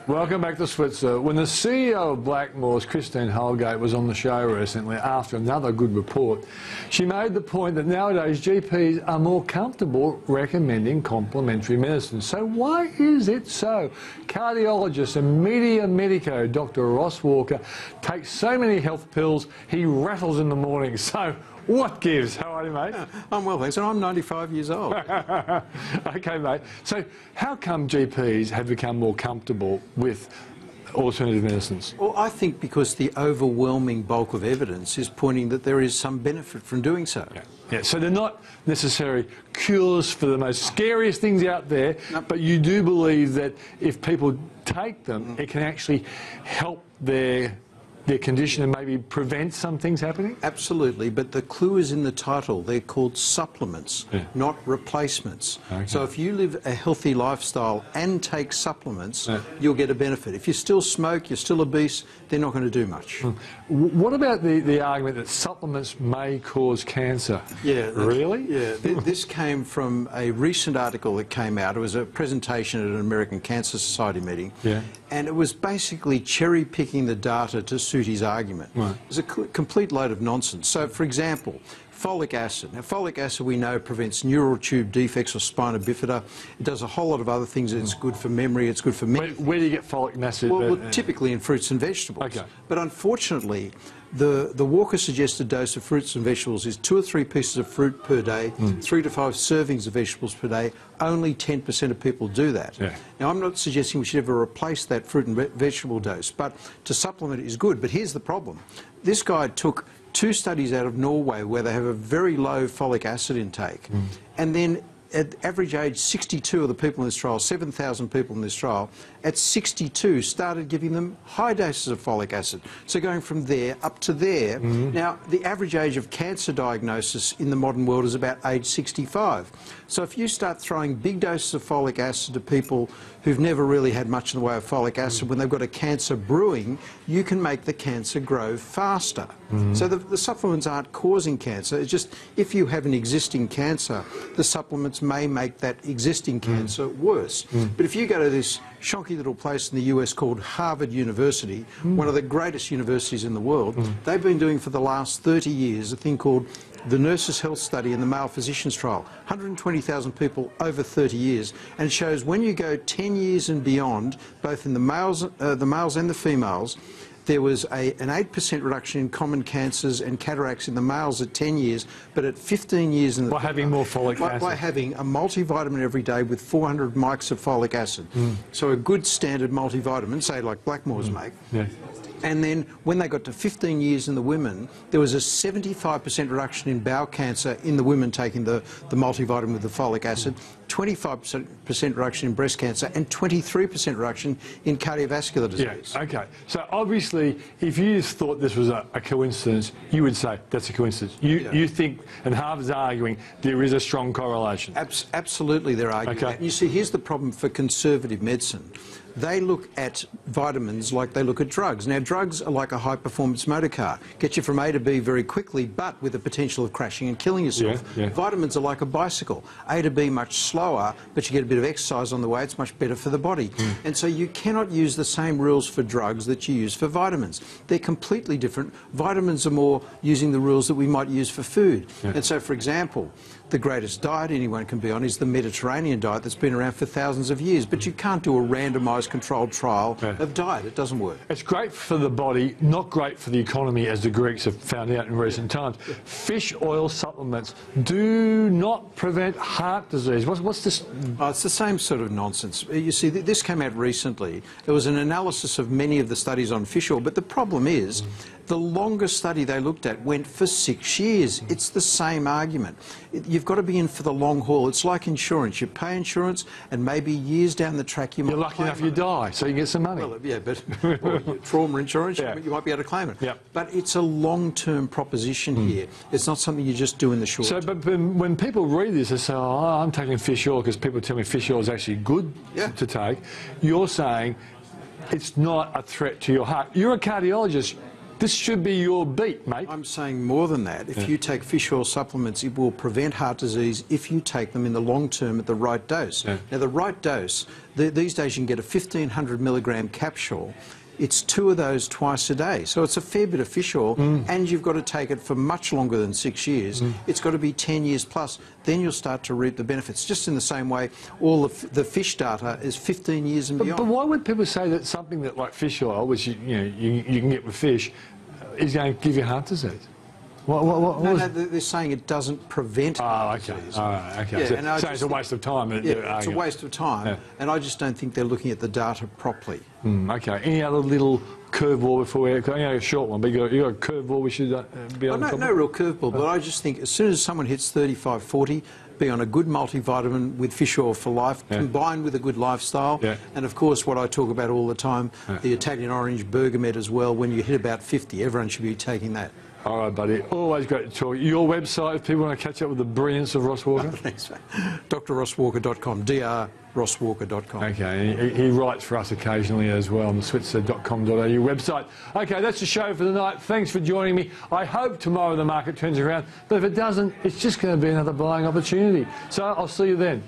Welcome back to Switzer. When the CEO of Blackmores, Christine Holgate, was on the show recently after another good report, she made the point that nowadays GPs are more comfortable recommending complementary medicine. So why is it so? Cardiologist and media medico Dr. Ross Walker takes so many health pills he rattles in the morning. So what gives? How are you, mate? I'm well, thanks, and I'm 95 years old. Okay, mate. So how come GPs have become more comfortable with alternative medicines? Well, I think because the overwhelming bulk of evidence is pointing that there is some benefit from doing so. Yeah, so they're not necessarily cures for the most scariest things out there, but you do believe that if people take them, it can actually help their condition and maybe prevent some things happening? Absolutely, but the clue is in the title. They're called supplements, not replacements. Okay. So if you live a healthy lifestyle and take supplements, you'll get a benefit. If you still smoke, you're still obese, they're not going to do much. What about the argument that supplements may cause cancer? Yeah. Really? Yeah. This came from a recent article that came out. It was a presentation at an American Cancer Society meeting. Yeah. And it was basically cherry-picking the data to suit his argument. Right. It was a complete load of nonsense. So, for example, folic acid. Now, folic acid, we know, prevents neural tube defects or spina bifida. It does a whole lot of other things. It's good for memory. It's good for many. Where do you get folic acid? Well, typically in fruits and vegetables. Okay. But unfortunately, the Walker suggested dose of fruits and vegetables is 2 or 3 pieces of fruit per day, 3 to 5 servings of vegetables per day. Only 10% of people do that. Yeah. Now, I'm not suggesting we should ever replace that fruit and vegetable dose, but to supplement it is good. But here's the problem. This guy took 2 studies out of Norway where they have a very low folic acid intake, and then at average age 62 of the people in this trial, 7,000 people in this trial, at 62 started giving them high doses of folic acid. So going from there up to there. Now, the average age of cancer diagnosis in the modern world is about age 65. So if you start throwing big doses of folic acid to people who've never really had much in the way of folic acid, when they've got a cancer brewing, you can make the cancer grow faster. So the supplements aren't causing cancer. It's just if you have an existing cancer, the supplements may make that existing cancer worse. But if you go to this shonky little place in the US called Harvard University, one of the greatest universities in the world, they've been doing for the last 30 years a thing called the Nurses' Health Study and the Male Physicians Trial. 120,000 people over 30 years, and it shows when you go 10 years and beyond, both in the males and the females, there was an 8% reduction in common cancers and cataracts in the males at 10 years, but at 15 years in the... By having more folic acid. By having a multivitamin every day with 400 mics of folic acid. So a good standard multivitamin, say like Blackmores make. Yeah. And then when they got to 15 years in the women, there was a 75% reduction in bowel cancer in the women taking the multivitamin with the folic acid, 25% reduction in breast cancer, and 23% reduction in cardiovascular disease. Yeah, okay. So obviously, if you just thought this was a coincidence, you would say that's a coincidence. You think, and Harvard's arguing, there is a strong correlation. Absolutely, they're arguing that. And you see, here's the problem for conservative medicine. They look at vitamins like they look at drugs. Now, drugs are like a high-performance motor car. Get you from A to B very quickly, but with the potential of crashing and killing yourself. Vitamins are like a bicycle. A to B much slower, but you get a bit of exercise on the way. It's much better for the body. And so you cannot use the same rules for drugs that you use for vitamins. They're completely different. Vitamins are more using the rules that we might use for food. And so, for example, the greatest diet anyone can be on is the Mediterranean diet that's been around for thousands of years. But you can't do a randomised controlled trial of diet. It doesn't work. It's great for the body, not great for the economy, as the Greeks have found out in recent times. Fish oil supplements do not prevent heart disease. What's this? Oh, it's the same sort of nonsense. You see, this came out recently. There was an analysis of many of the studies on fish oil, but the problem is the longest study they looked at went for 6 years. It's the same argument. You've got to be in for the long haul. It's like insurance. You pay insurance, and maybe years down the track you might... You're lucky enough you die, so you get some money. Well, yeah, but trauma insurance, you might be able to claim it. But it's a long-term proposition here. It's not something you just do in the short term. But when people read this, they say, oh, I'm taking fish oil because people tell me fish oil is actually good to take. You're saying it's not a threat to your heart. You're a cardiologist. This should be your beat, mate. I'm saying more than that. If you take fish oil supplements, it will prevent heart disease if you take them in the long term at the right dose. Yeah. Now, the right dose, these days you can get a 1,500 milligram capsule. It's 2 of those twice a day. So it's a fair bit of fish oil, and you've got to take it for much longer than 6 years. It's got to be 10 years plus. Then you'll start to reap the benefits. Just in the same way, all the fish data is 15 years and beyond. But why would people say that something that like fish oil, which you can get with fish, is going to give you heart disease? No, they're saying it doesn't prevent heart disease. All right, okay. Yeah, so it's a waste of time. It's a waste of time, and I just don't think they're looking at the data properly. Okay. Any other little curveball before we... a short one, but you got a curveball we should be on top of? No real curveball, but I just think as soon as someone hits 35, 40, be on a good multivitamin with fish oil for life, combined with a good lifestyle, and of course what I talk about all the time, the Italian orange Bergamot as well. When you hit about 50, everyone should be taking that. All right, buddy. Always great to talk. Your website, if people want to catch up with the brilliance of Ross Walker? Thanks, mate. drrosswalker.com, drrosswalker.com. Okay, he writes for us occasionally as well on the Switzer.com.au website. Okay, that's the show for the night. Thanks for joining me. I hope tomorrow the market turns around, but if it doesn't, it's just going to be another buying opportunity. So I'll see you then.